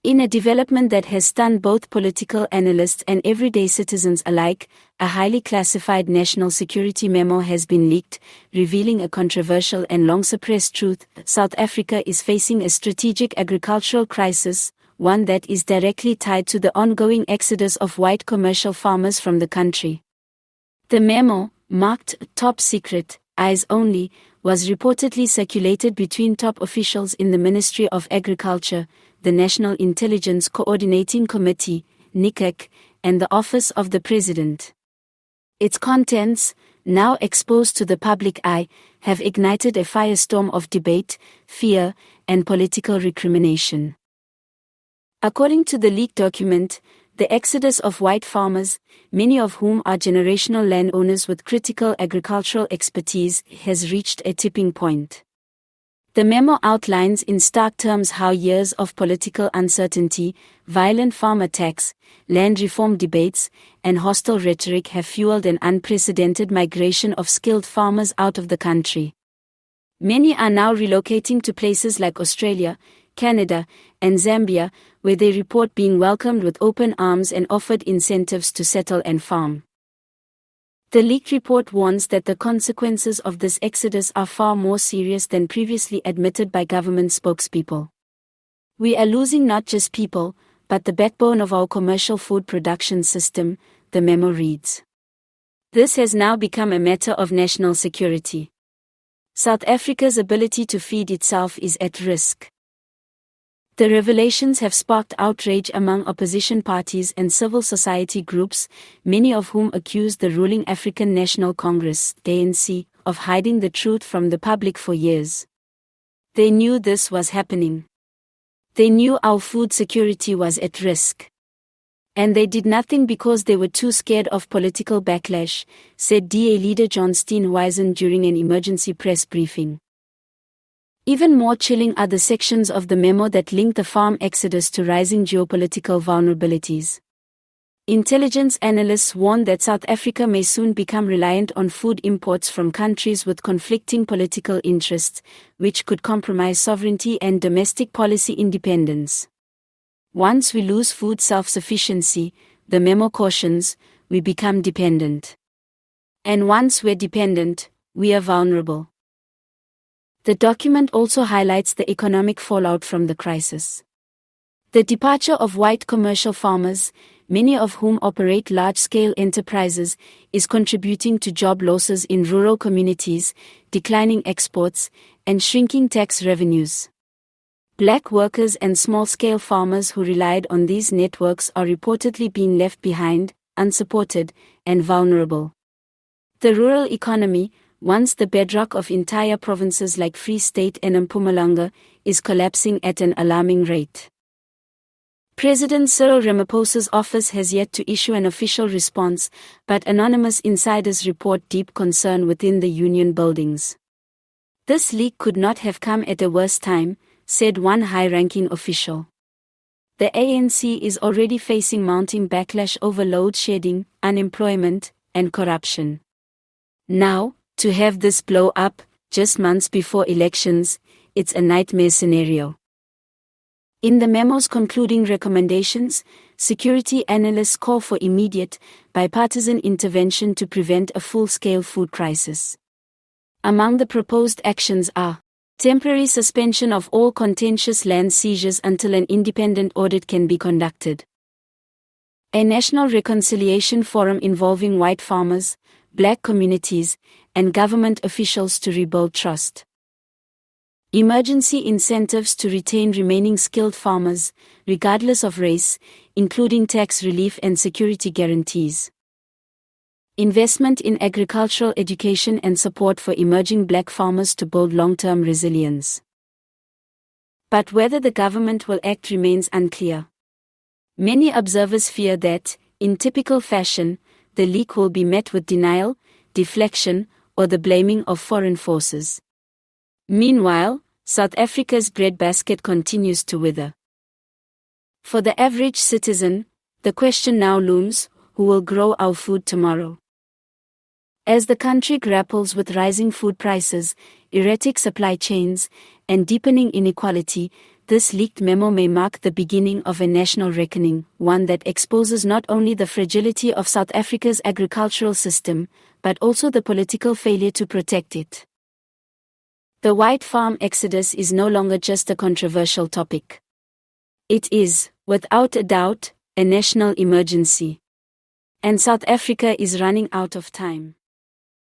In a development that has stunned both political analysts and everyday citizens alike, a highly classified national security memo has been leaked, revealing a controversial and long-suppressed truth. South Africa is facing a strategic agricultural crisis, one that is directly tied to the ongoing exodus of white commercial farmers from the country. The memo, marked top secret, eyes only, was reportedly circulated between top officials in the Ministry of Agriculture, the National Intelligence Coordinating Committee, NICOC, and the Office of the President. Its contents, now exposed to the public eye, have ignited a firestorm of debate, fear, and political recrimination. According to the leaked document, the exodus of white farmers, many of whom are generational landowners with critical agricultural expertise, has reached a tipping point. The memo outlines in stark terms how years of political uncertainty, violent farm attacks, land reform debates, and hostile rhetoric have fueled an unprecedented migration of skilled farmers out of the country. Many are now relocating to places like Australia, Canada, and Zambia, where they report being welcomed with open arms and offered incentives to settle and farm. The leaked report warns that the consequences of this exodus are far more serious than previously admitted by government spokespeople. We are losing not just people, but the backbone of our commercial food production system, the memo reads. This has now become a matter of national security. South Africa's ability to feed itself is at risk. The revelations have sparked outrage among opposition parties and civil society groups, many of whom accuse the ruling African National Congress (ANC) of hiding the truth from the public for years. They knew this was happening. They knew our food security was at risk. And they did nothing because they were too scared of political backlash, said DA leader John Steenhuisen during an emergency press briefing. Even more chilling are the sections of the memo that link the farm exodus to rising geopolitical vulnerabilities. Intelligence analysts warn that South Africa may soon become reliant on food imports from countries with conflicting political interests, which could compromise sovereignty and domestic policy independence. Once we lose food self-sufficiency, the memo cautions, we become dependent. And once we're dependent, we are vulnerable. The document also highlights the economic fallout from the crisis. The departure of white commercial farmers, many of whom operate large-scale enterprises, is contributing to job losses in rural communities, declining exports, and shrinking tax revenues. Black workers and small-scale farmers who relied on these networks are reportedly being left behind, unsupported, and vulnerable. The rural economy, once the bedrock of entire provinces like Free State and Mpumalanga, is collapsing at an alarming rate. President Cyril Ramaphosa's office has yet to issue an official response, but anonymous insiders report deep concern within the union buildings. This leak could not have come at a worse time, said one high-ranking official. The ANC is already facing mounting backlash over load shedding, unemployment, and corruption. Now, to have this blow up, just months before elections, it's a nightmare scenario. In the memo's concluding recommendations, security analysts call for immediate, bipartisan intervention to prevent a full-scale food crisis. Among the proposed actions are temporary suspension of all contentious land seizures until an independent audit can be conducted, a national reconciliation forum involving white farmers, black communities, and government officials to rebuild trust. Emergency incentives to retain remaining skilled farmers, regardless of race, including tax relief and security guarantees. Investment in agricultural education and support for emerging black farmers to build long-term resilience. But whether the government will act remains unclear. Many observers fear that, in typical fashion, the leak will be met with denial, deflection, or the blaming of foreign forces. Meanwhile, South Africa's breadbasket continues to wither. For the average citizen, the question now looms, who will grow our food tomorrow? As the country grapples with rising food prices, erratic supply chains, and deepening inequality, This leaked memo may mark the beginning of a national reckoning, one that exposes not only the fragility of South Africa's agricultural system, but also the political failure to protect it. The white farm exodus is no longer just a controversial topic. It is, without a doubt, a national emergency. And South Africa is running out of time.